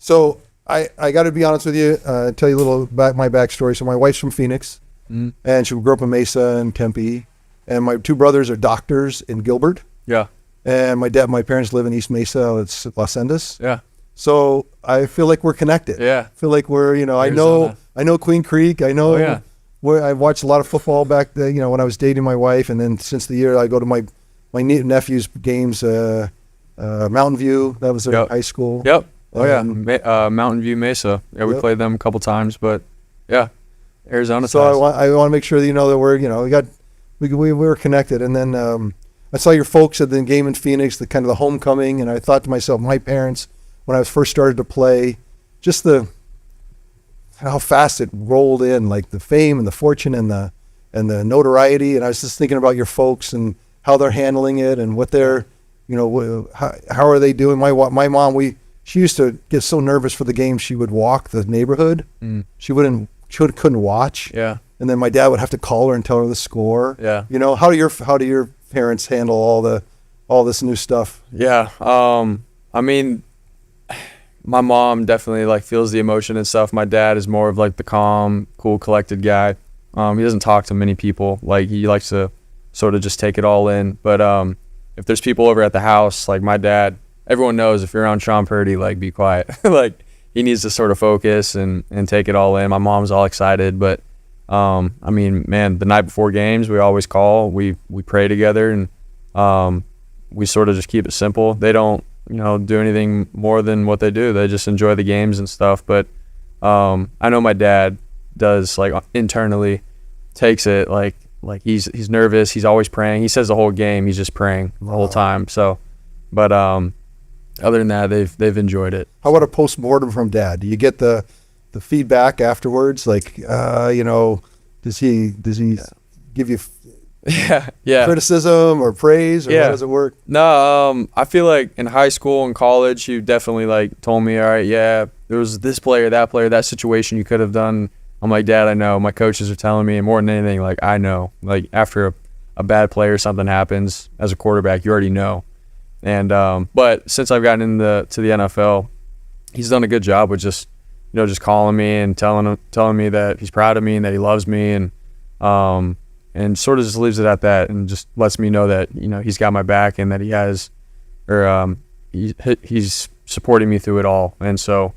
So I got to be honest with you, tell you a little about my backstory. So my wife's from Phoenix, and she grew up in Mesa and Tempe, and my two brothers are doctors in Gilbert. Yeah. And my parents live in East Mesa. It's Los Andes. Yeah. So I feel like we're connected. Yeah. I feel like we're, Arizona. I know Queen Creek. I know yeah. where I watched a lot of football back then, when I was dating my wife. And then since the year I go to my nephew's games, Mountain View, that was their high school. Yep. Oh, yeah. Mountain View Mesa. Yeah, we played them a couple times, but yeah, Arizona. So I want to make sure that that we were connected. And then I saw your folks at the game in Phoenix, the kind of the homecoming, and I thought to myself, my parents, when I was first started to play, just how fast it rolled in, like the fame and the fortune and the notoriety. And I was just thinking about your folks and how they're handling it and what they're, how are they doing? My mom, she used to get so nervous for the game, she would walk the neighborhood. She couldn't watch. Yeah. And then my dad would have to call her and tell her the score. Yeah. How do your parents handle all this new stuff? Yeah. I mean, my mom definitely feels the emotion and stuff. My dad is more of the calm, cool, collected guy. He doesn't talk to many people. He likes to sort of just take it all in. But if there's people over at the house, like my dad, everyone knows if you're around Sean Purdy, be quiet. He needs to sort of focus and take it all in. My mom's all excited, but I mean, man, the night before games, we always call, we pray together, and we sort of just keep it simple. They don't, do anything more than what they do. They just enjoy the games and stuff. But I know my dad does, internally takes it like he's nervous. He's always praying. He says the whole game he's just praying the whole time. So, but other than that, they've enjoyed it. How about a postmortem from Dad? Do you get the feedback afterwards? Does he give you criticism or praise, or how does it work? No, I feel like in high school and college, he definitely told me, all right, yeah, there was this player, that situation you could have done. I'm like, Dad, I know. My coaches are telling me, and more than anything, I know. After a bad play or something happens as a quarterback, you already know. And but since I've gotten to the NFL, he's done a good job with just calling me and telling me that he's proud of me and that he loves me, and sort of just leaves it at that, and just lets me know that he's got my back and that he has, or he's supporting me through it all. And so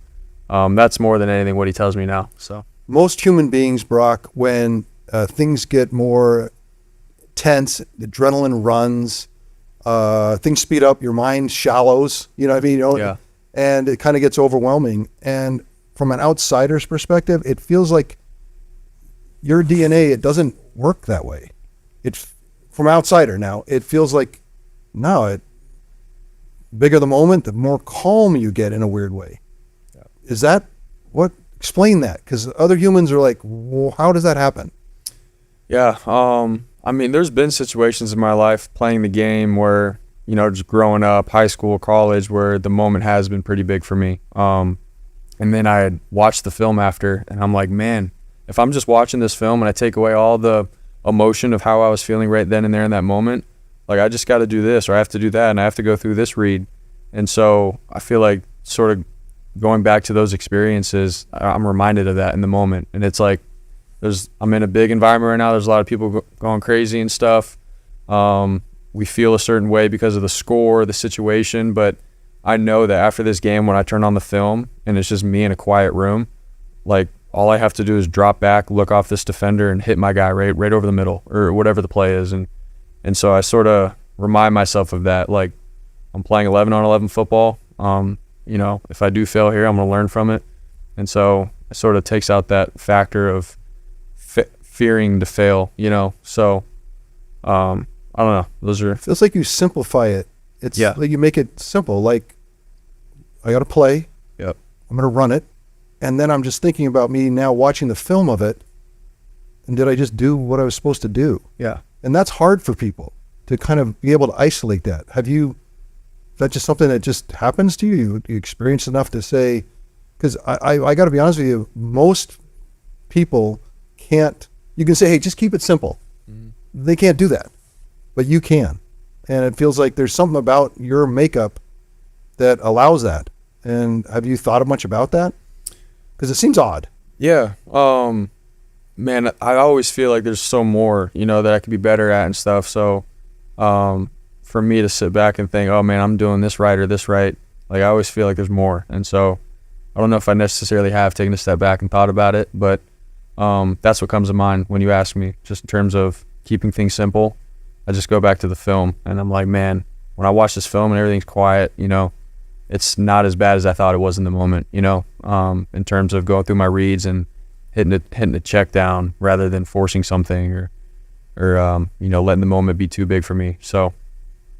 that's more than anything what he tells me now. So most human beings, Brock, when things get more tense, adrenaline runs, things speed up, your mind shallows, Yeah. And it kind of gets overwhelming. And from an outsider's perspective, it feels like your DNA, it doesn't work that way. It's from outsider now. It feels like, bigger the moment, the more calm you get in a weird way. Yeah. Is that what? Explain that, because other humans are like, well, how does that happen? Yeah. I mean, there's been situations in my life playing the game where, just growing up, high school, college, where the moment has been pretty big for me. And then I had watched the film after, and I'm like, man, if I'm just watching this film and I take away all the emotion of how I was feeling right then and there in that moment, I just got to do this, or I have to do that, and I have to go through this read. And so I feel like sort of going back to those experiences, I'm reminded of that in the moment. And it's like, I'm in a big environment right now. There's a lot of people going crazy and stuff. We feel a certain way because of the score, the situation, but I know that after this game, when I turn on the film and it's just me in a quiet room, all I have to do is drop back, look off this defender, and hit my guy right over the middle, or whatever the play is. And so I sort of remind myself of that. I'm playing 11-on-11 football. If I do fail here, I'm going to learn from it. And so it sort of takes out that factor of fearing to fail, So I don't know. Those are. Feels like you simplify it. It's like you make it simple. I got to play. Yep. I'm going to run it. And then I'm just thinking about me now watching the film of it. And did I just do what I was supposed to do? Yeah. And that's hard for people to kind of be able to isolate that. Is that just something that just happens to you? You experience enough to say, because I got to be honest with you, most people can't, you can say, hey, just keep it simple. Mm-hmm. They can't do that, but you can. And it feels like there's something about your makeup that allows that. And have you thought much about that? Because it seems odd. Yeah. Man, I always feel like there's so more, that I could be better at and stuff. So, for me to sit back and think, oh man, I'm doing this right or this right, like I always feel like there's more. And so I don't know if I necessarily have taken a step back and thought about it, but that's what comes to mind when you ask me, just in terms of keeping things simple. I just go back to the film and I'm like, man, when I watch this film and everything's quiet, it's not as bad as I thought it was in the moment, in terms of going through my reads and hitting a check down rather than forcing something or letting the moment be too big for me. So,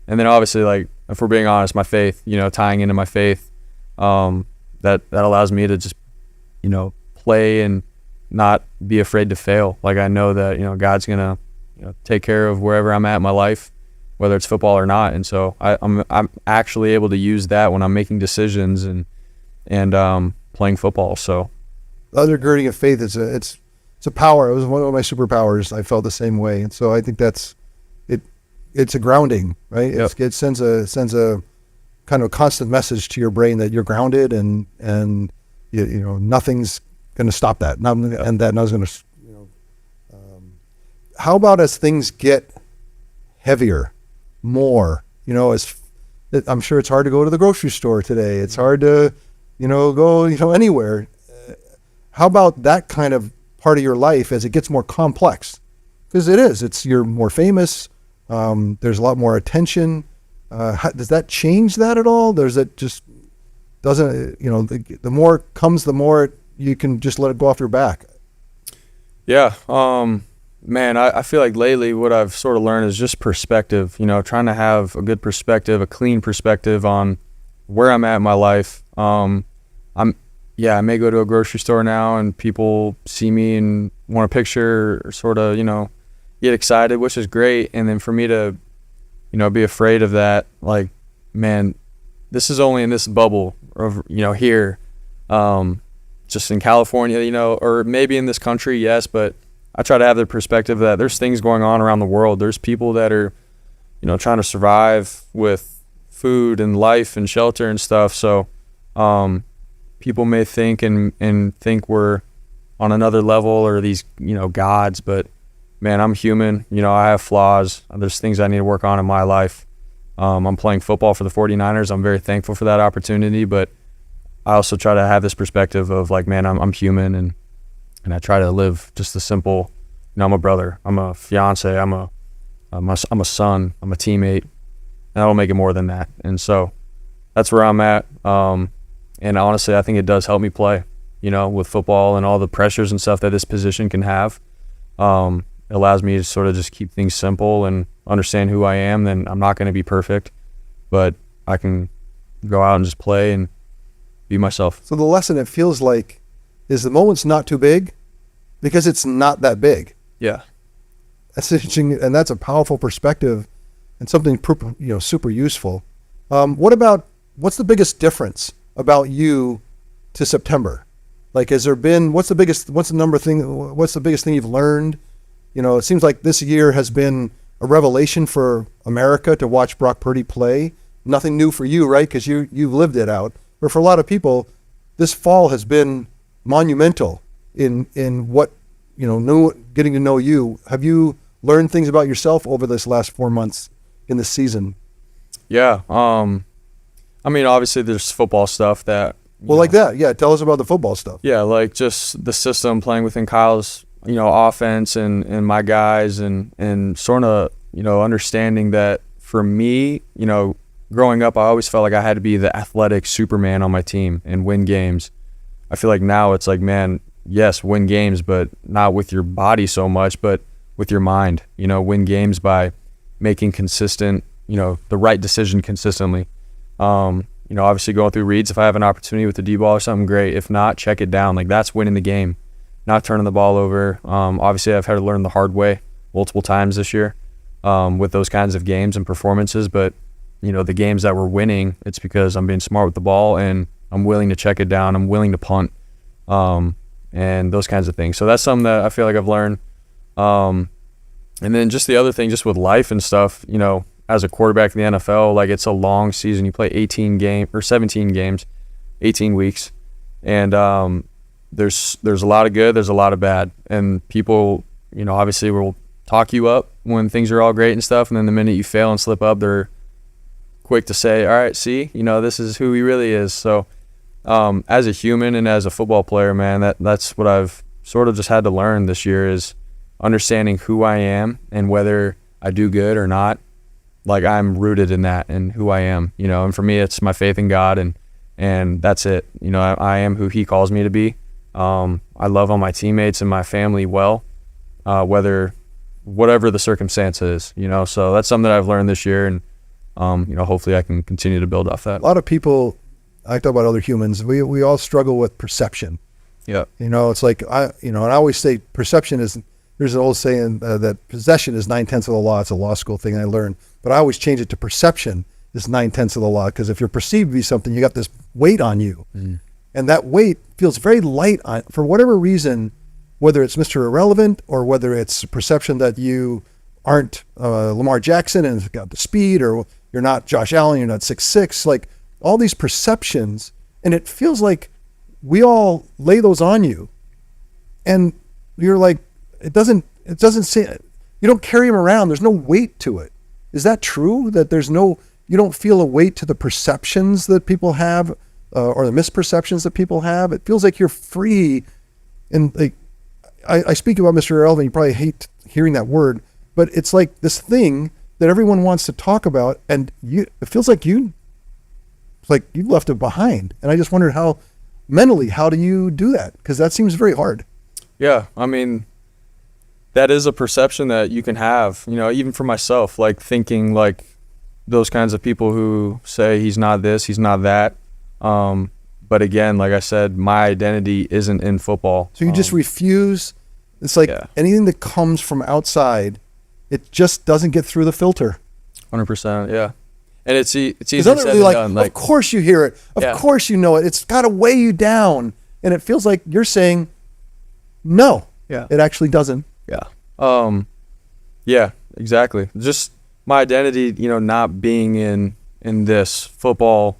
and then obviously, like, if we're being honest, my faith, tying into my faith, that allows me to just, play and not be afraid to fail. Like, I know that, God's going to, take care of wherever I'm at in my life, whether it's football or not. And so I'm actually able to use that when I'm making decisions and playing football. So the undergirding of faith is it's a power. It was one of my superpowers. I felt the same way. And so I think that's it. It's a grounding, right? Yep. It sends a kind of constant message to your brain that you're grounded and nothing's going to stop that. And that nothing's going to, how about as things get heavier, more, I'm sure it's hard to go to the grocery store today. It's hard to, go, anywhere. How about that kind of part of your life as it gets more complex? Because you're more famous. There's a lot more attention. Does that change that at all? The more comes, the more you can just let it go off your back. Yeah. Man, I feel like lately what I've sort of learned is just perspective, trying to have a good perspective, a clean perspective on where I'm at in my life. I may go to a grocery store now and people see me and want a picture or sort of, get excited, which is great. And then for me to, be afraid of that, like, man, this is only in this bubble of, here, just in California, or maybe in this country, yes, but I try to have the perspective that there's things going on around the world. There's people that are, trying to survive with food and life and shelter and stuff. So, people may think and think we're on another level or these, gods, but man, I'm human. I have flaws. There's things I need to work on in my life. I'm playing football for the 49ers. I'm very thankful for that opportunity, but I also try to have this perspective of like, man, I'm human and I try to live just the simple, I'm a brother, I'm a fiance, I'm a son, I'm a teammate, and I don't make it more than that. And so that's where I'm at. And honestly, I think it does help me play, with football and all the pressures and stuff that this position can have. It allows me to sort of just keep things simple and understand who I am. Then I'm not going to be perfect, but I can go out and just play and be myself. So the lesson, it feels like, is the moment's not too big because it's not that big. Yeah. That's interesting, and that's a powerful perspective and something super useful. What's the biggest difference about you to September? Like, what's the biggest thing you've learned? It seems like this year has been a revelation for America to watch Brock Purdy play. Nothing new for you, right? Because you've lived it out. But for a lot of people, this fall has been monumental in what, getting to know you. Have you learned things about yourself over this last 4 months in the season? Yeah. Obviously there's football stuff that, like that. Yeah. Tell us about the football stuff. Yeah. Like just the system playing within Kyle's, offense and my guys and sort of, understanding that for me, growing up, I always felt like I had to be the athletic Superman on my team and win games. I feel like now it's like, man, yes, win games, but not with your body so much, but with your mind, win games by making consistent, the right decision consistently. Obviously going through reads, if I have an opportunity with the D-ball or something, great. If not, check it down. Like, that's winning the game, not turning the ball over. Obviously I've had to learn the hard way multiple times this year with those kinds of games and performances, but the games that we're winning, it's because I'm being smart with the ball and I'm willing to check it down. I'm willing to punt, and those kinds of things. So that's something that I feel like I've learned. And then just the other thing, just with life and stuff, as a quarterback in the NFL, like, it's a long season. You play 17 games, 18 weeks. And there's a lot of good, there's a lot of bad. And people, obviously will talk you up when things are all great and stuff. And then the minute you fail and slip up, they're quick to say, all right, see, this is who he really is. So as a human and as a football player, man, that's what I've sort of just had to learn this year, is understanding who I am, and whether I do good or not, like, I'm rooted in that and who I am, and for me, it's my faith in God, and that's it. I am who he calls me to be. I love all my teammates and my family well, whatever the circumstance is, so that's something that I've learned this year, and hopefully I can continue to build off that. A lot of people, I talk about other humans, we all struggle with perception. Yeah. It's like, and I always say perception is, there's an old saying that possession is 9/10 of the law. It's a law school thing I learned, but I always change it to perception is 9/10 of the law, because if you're perceived to be something, you got this weight on you. And that weight feels very light for whatever reason, whether it's Mr. Irrelevant or whether it's perception that you aren't Lamar Jackson and got the speed, or you're not Josh Allen, you're not 6'6", like all these perceptions. And it feels like we all lay those on you, and you're like, it doesn't say, you don't carry them around. There's no weight to it. Is that true, that you don't feel a weight to the perceptions that people have, or the misperceptions that people have? It feels like you're free. And like, I speak about Mr. Irrelevant, you probably hate hearing that word, but it's like this thing that everyone wants to talk about, and it feels like you left it behind. And I just wondered how do you do that? Because that seems very hard. Yeah, I mean, that is a perception that you can have, even for myself, like thinking like those kinds of people who say he's not this, he's not that. But again, like I said, my identity isn't in football. So you just refuse. It's like anything that comes from outside, it just doesn't get through the filter. 100%, yeah. And it's easy said really like, than done. Of course you hear it. Of course you know it. It's got to weigh you down. And it feels like you're saying, no, it actually doesn't. Yeah. Yeah, exactly. Just my identity, not being in this football,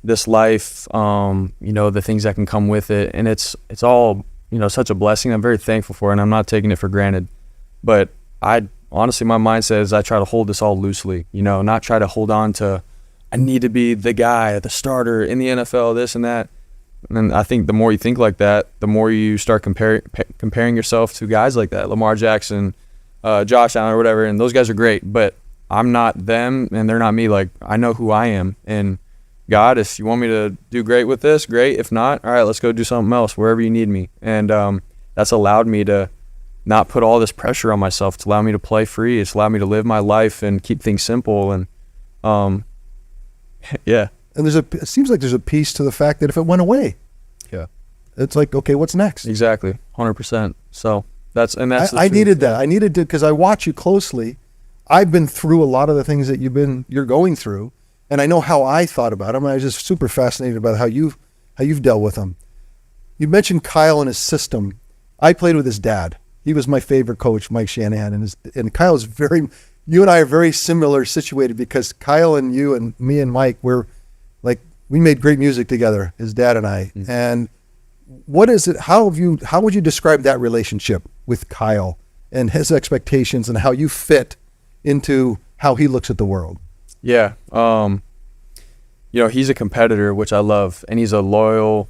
this life, the things that can come with it. And it's all, such a blessing. I'm very thankful for it, and I'm not taking it for granted. But honestly, my mindset is I try to hold this all loosely, not try to hold on to, I need to be the guy, the starter in the NFL, this and that. And I think the more you think like that, the more you start comparing yourself to guys like that, Lamar Jackson, Josh Allen or whatever, and those guys are great, but I'm not them and they're not me. Like, I know who I am, and God, if you want me to do great with this, great. If not, all right, let's go do something else wherever you need me. And that's allowed me to not put all this pressure on myself. It's allowed me to play free. It's allowed me to live my life and keep things simple. And yeah. And it seems like there's a piece to the fact that if it went away, it's like, okay, what's next? Exactly, 100%. So that's I needed that. I needed to, because I watch you closely. I've been through a lot of the things that you're going through, and I know how I thought about them. I was just super fascinated about how you've dealt with them. You mentioned Kyle and his system. I played with his dad. He was my favorite coach, Mike Shanahan, and Kyle is you and I are very similar situated, because Kyle and you and me and Mike, we made great music together, his dad and I. Mm-hmm. And what is it? How would you describe that relationship with Kyle and his expectations, and how you fit into how he looks at the world? Yeah. He's a competitor, which I love, and he's a loyal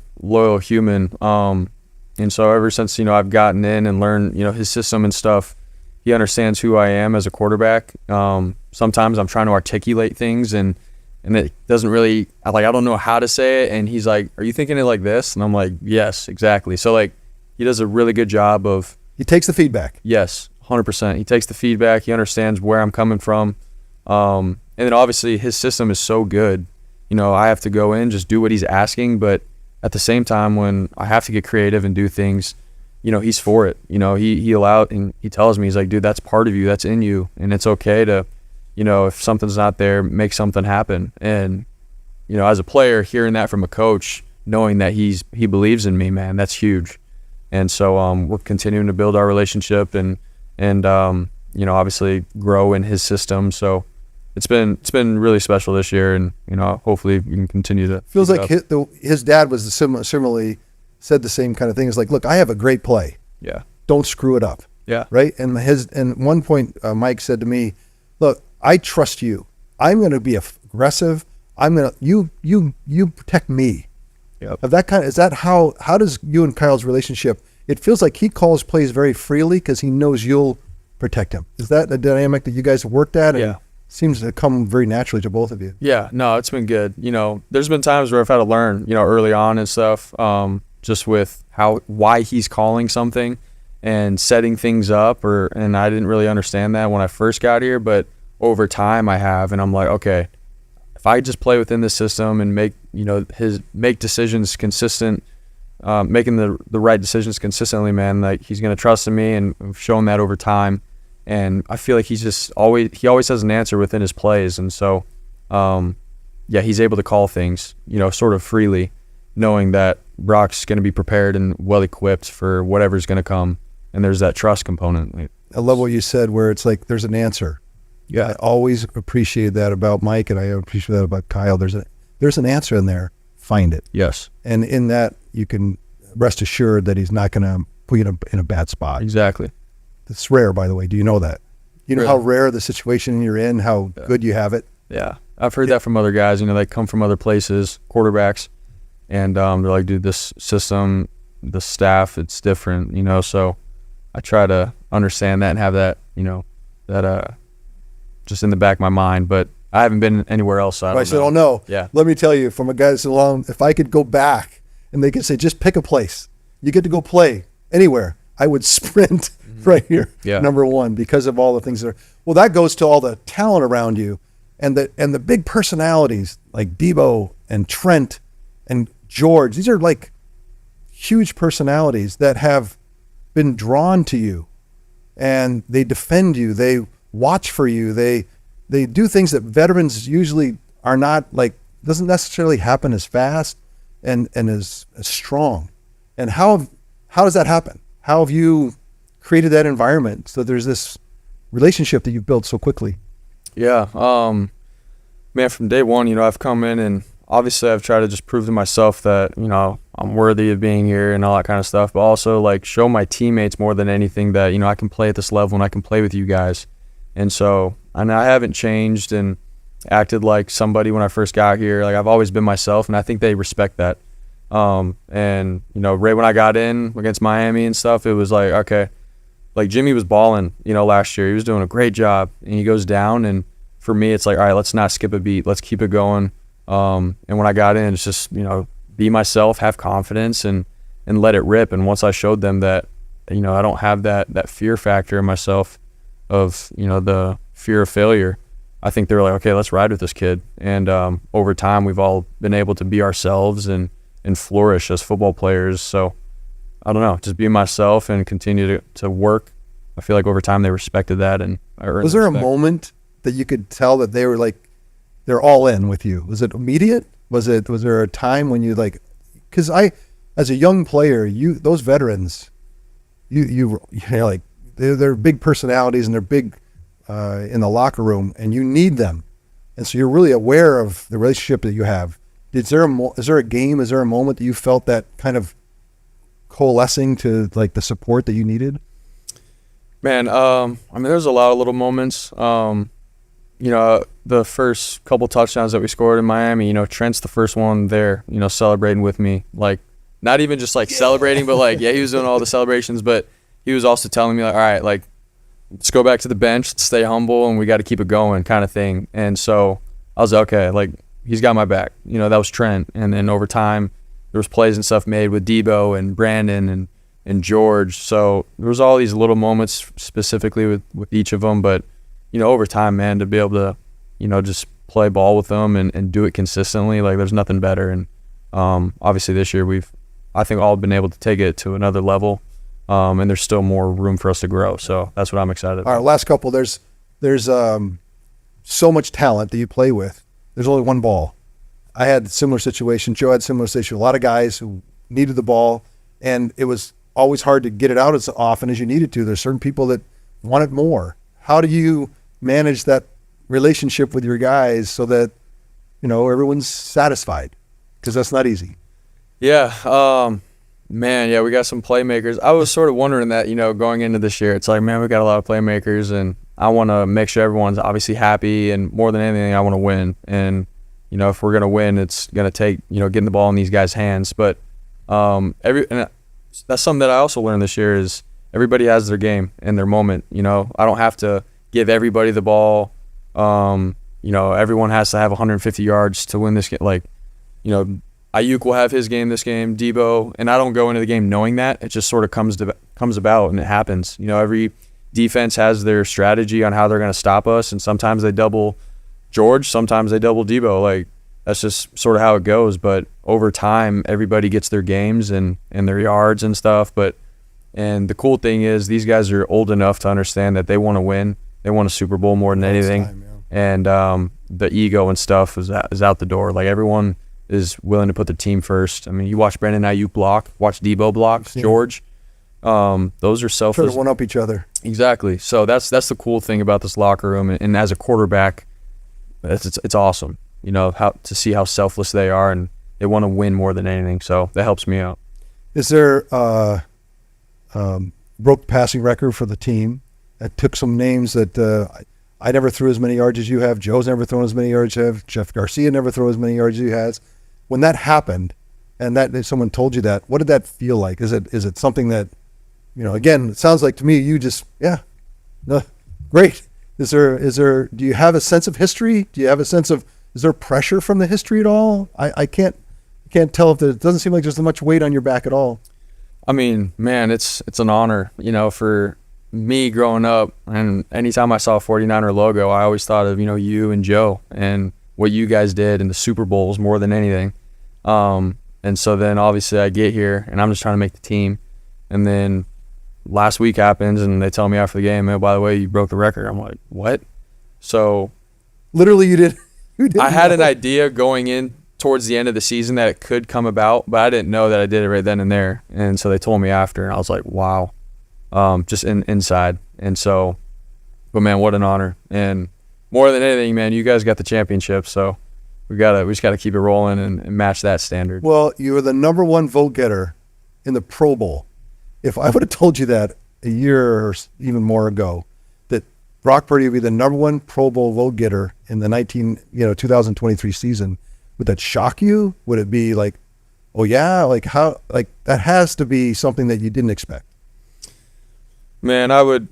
human. And so ever since, I've gotten in and learned, his system and stuff, he understands who I am as a quarterback. Sometimes I'm trying to articulate things and it doesn't really, I don't know how to say it. And he's like, are you thinking it like this? And I'm like, yes, exactly. So he does a really good job of. He takes the feedback. Yes, 100%. He takes the feedback. He understands where I'm coming from. And then obviously his system is so good. I have to go in, just do what he's asking. But at the same time, when I have to get creative and do things, he's for it. He allowed, and he tells me, he's like, dude, that's part of you. That's in you. And it's okay to, if something's not there, make something happen. And, as a player, hearing that from a coach, knowing that he believes in me, man, that's huge. And so we're continuing to build our relationship and obviously grow in his system. So it's been really special this year, and hopefully we can continue to. Feels keep like it up. his dad was similarly said the same kind of thing. It's like, look, I have a great play. Yeah. Don't screw it up. Yeah. Right. And one point, Mike said to me, look, I trust you. I'm going to be aggressive. You protect me. Yep. Of that kind. Is that how does you and Kyle's relationship? It feels like he calls plays very freely because he knows you'll protect him. Is that a dynamic that you guys have worked at? And Yeah. seems to come very naturally to both of you. Yeah, no, it's been good. There's been times where I've had to learn, early on and stuff, just with why he's calling something and setting things up, and I didn't really understand that when I first got here, but over time I have, and I'm like, okay, if I just play within this system and make decisions consistent, making the right decisions consistently, man, like he's gonna trust in me, and I've shown that over time. And I feel like he always has an answer within his plays, and so he's able to call things sort of freely, knowing that Brock's going to be prepared and well equipped for whatever's going to come, and there's that trust component. I love what you said, where it's like there's an answer. Yeah, I always appreciate that about Mike, and I appreciate that about Kyle. There's an answer in there. Find it. Yes, and in that you can rest assured that he's not going to put you in a bad spot. exactly. It's rare, by the way. Do you know that? You know Really? how rare the situation you're in, how good you have it? Yeah, I've heard that from other guys. They come from other places, quarterbacks, and they're like, dude, this system, the staff, it's different. So I try to understand that and have that, that just in the back of my mind. But I haven't been anywhere else. So I said, oh no. Yeah. Let me tell you, from a guy that's alone, if I could go back and they could say, just pick a place, you get to go play anywhere, I would sprint right here, Yeah. number one, because of all the things that are. Well, that goes to all the talent around you, and the big personalities like Debo and Trent and George. These are like huge personalities that have been drawn to you, and they defend you. They watch for you. They do things that veterans usually are not like. Doesn't necessarily happen as fast and as strong. And how does that happen? How have you created that environment so there's this relationship that you've built so quickly? Yeah. Man, from day one, I've come in, and obviously I've tried to just prove to myself that, I'm worthy of being here and all that kind of stuff, but also like show my teammates more than anything that, I can play at this level and I can play with you guys. And so, I haven't changed and acted like somebody when I first got here. Like I've always been myself, and I think they respect that. And right when I got in against Miami and stuff, it was like, okay, like Jimmy was balling, last year. He was doing a great job, and he goes down, and for me, it's like, all right, let's not skip a beat. Let's keep it going. And when I got in, it's just, be myself, have confidence, and let it rip. And once I showed them that, I don't have that fear factor in myself of, the fear of failure, I think they were like, okay, let's ride with this kid. And over time, we've all been able to be ourselves and flourish as football players. So I don't know, just be myself and continue to work. I feel like over time they respected that, and I earned Was there a respect. moment that you could tell that they were like, they're all in with you? Was it immediate? Was there a time when you like, because as a young player, those veterans, you know, like they're big personalities, and they're big in the locker room, and you need them. And so you're really aware of the relationship that you have. Is there a moment that you felt that kind of coalescing to like the support that you needed? Man, there's a lot of little moments. The first couple touchdowns that we scored in Miami, Trent's the first one there, celebrating with me. Like, not even just like celebrating, but like, he was doing all the celebrations, but he was also telling me like, all right, like, let's go back to the bench, let's stay humble, and we got to keep it going kind of thing. And so I was like, okay, like, he's got my back. That was Trent. And then over time, there was plays and stuff made with Debo and Brandon and George. So there was all these little moments specifically with each of them. But, over time, man, to be able to, just play ball with them and do it consistently, like there's nothing better. And obviously this year I think all been able to take it to another level. And there's still more room for us to grow. So that's what I'm excited about. All right, last couple. There's so much talent that you play with. There's only one ball. I had a similar situation. Joe had a similar situation. A lot of guys who needed the ball, and it was always hard to get it out as often as you needed to. There's certain people that wanted more. How do you manage that relationship with your guys so that, everyone's satisfied? Because that's not easy. Yeah. Man, yeah, we got some playmakers. I was sort of wondering that, going into this year, it's like, man, we got a lot of playmakers, and I want to make sure everyone's obviously happy, and more than anything, I want to win. And, if we're going to win, it's going to take, getting the ball in these guys' hands. But and that's something that I also learned this year is everybody has their game and their moment. I don't have to give everybody the ball. Everyone has to have 150 yards to win this game. Like, Ayuk will have his game this game, Debo, and I don't go into the game knowing that. It just sort of comes about, and it happens. Every defense has their strategy on how they're going to stop us, and sometimes they double George, sometimes they double Debo. Like, that's just sort of how it goes. But over time, everybody gets their games and their yards and stuff. And the cool thing is these guys are old enough to understand that they want to win. They want a Super Bowl more than anything. And the ego and stuff is out the door. Like, everyone is willing to put the team first. I mean, you watch Brandon Ayuk block, watch Debo block, George. Those are selfless. Try to one-up each other. Exactly. So that's the cool thing about this locker room. And as a quarterback, it's awesome. How to see how selfless they are, and they want to win more than anything. So that helps me out. Is there broke passing record for the team? That took some names that I never threw as many yards as you have. Joe's never thrown as many yards as you have. Jeff Garcia never threw as many yards as he has. When that happened, and that someone told you that, what did that feel like? Is it something that, again, it sounds like to me you just great. Is there? Do you have a sense of history? Do you have a sense of? Is there pressure from the history at all? I can't tell if it doesn't seem like there's much weight on your back at all. I mean, man, it's an honor, for me growing up, and anytime I saw a 49er logo, I always thought of, you and Joe and what you guys did in the Super Bowls more than anything. And so then obviously I get here and I'm just trying to make the team. And then last week happens and they tell me after the game, oh, by the way, you broke the record. I'm like, what? So literally you did. I had an idea going in towards the end of the season that it could come about, but I didn't know that I did it right then and there. And so they told me after, and I was like, wow. Just inside. And so, but man, what an honor. And more than anything, man, you guys got the championship, so we just gotta keep it rolling and match that standard. Well, you were the number one vote getter in the Pro Bowl. If I would have told you that a year or even more ago, that Brock Purdy would be the number one Pro Bowl vote getter in the 2023 season, would that shock you? Would it be like, oh yeah, like how, like that has to be something that you didn't expect? Man, I would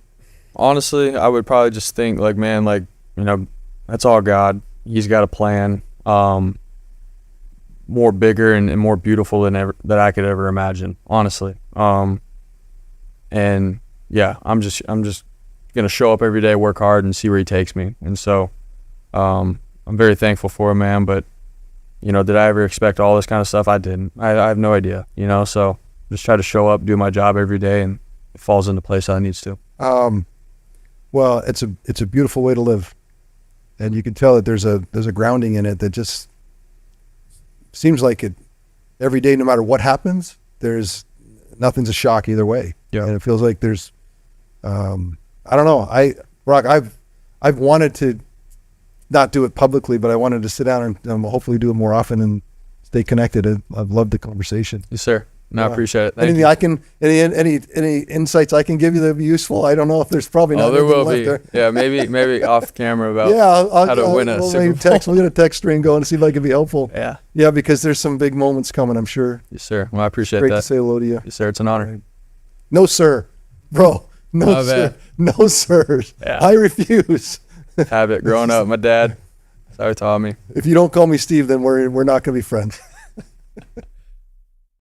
probably just think like, man, like, that's all God. He's got a plan, more bigger and more beautiful than I could ever imagine, honestly. And yeah, I'm just gonna show up every day, work hard, and see where he takes me. And so, I'm very thankful for him, man. But did I ever expect all this kind of stuff? I didn't. I have no idea. So just try to show up, do my job every day, and it falls into place how it needs to. Well, it's a beautiful way to live, and you can tell that there's a grounding in it that just seems like it every day, no matter what happens. Nothing's a shock either way. Yeah. And it feels like there's, I don't know. Brock, I've wanted to not do it publicly, but I wanted to sit down and hopefully do it more often and stay connected. I've loved the conversation. Yes, sir. No, I appreciate it. Anything I can, any insights I can give you that would be useful? I don't know if there's probably not. Oh, there will left be. there. Yeah, maybe off camera about how to win a Super Bowl. We'll get a text string going and see if I can be helpful. Yeah. Yeah, because there's some big moments coming, I'm sure. Yes, sir. Well, I appreciate Great that. to say hello to you. Yes, sir. It's an honor. No, sir. Bro. No, sir. No, sir. Yeah. I refuse. Habit. Growing up, my dad. That's how he taught me. If you don't call me Steve, then we're not going to be friends.